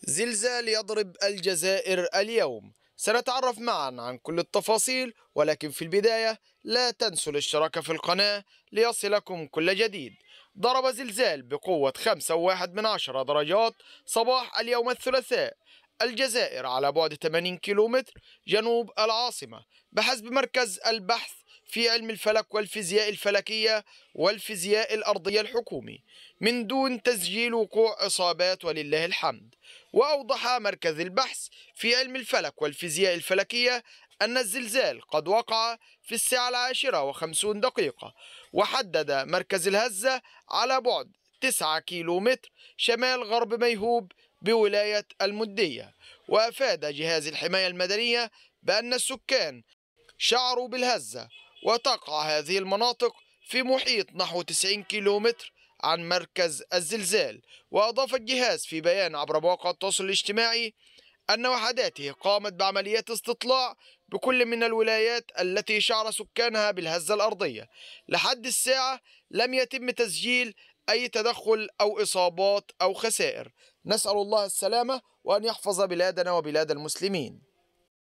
زلزال يضرب الجزائر اليوم. سنتعرف معا عن كل التفاصيل، ولكن في البداية لا تنسوا الاشتراك في القناة ليصلكم كل جديد. ضرب زلزال بقوة 5.1 درجات صباح اليوم الثلاثاء الجزائر على بعد 80 كيلومتر جنوب العاصمة، بحسب مركز البحث في علم الفلك والفيزياء الفلكية والفيزياء الأرضية الحكومي، من دون تسجيل وقوع إصابات ولله الحمد. وأوضح مركز البحث في علم الفلك والفيزياء الفلكية أن الزلزال قد وقع في الساعة 10:50، وحدد مركز الهزة على بعد 9 كيلومتر شمال غرب ميهوب بولاية المدية. وأفاد جهاز الحماية المدنية بأن السكان شعروا بالهزة، وتقع هذه المناطق في محيط نحو 90 كيلومتر عن مركز الزلزال. وأضاف الجهاز في بيان عبر مواقع التواصل الاجتماعي أن وحداته قامت بعمليات استطلاع بكل من الولايات التي شعر سكانها بالهزة الأرضية. لحد الساعة لم يتم تسجيل أي تدخل أو إصابات أو خسائر. نسأل الله السلامة وأن يحفظ بلادنا وبلاد المسلمين.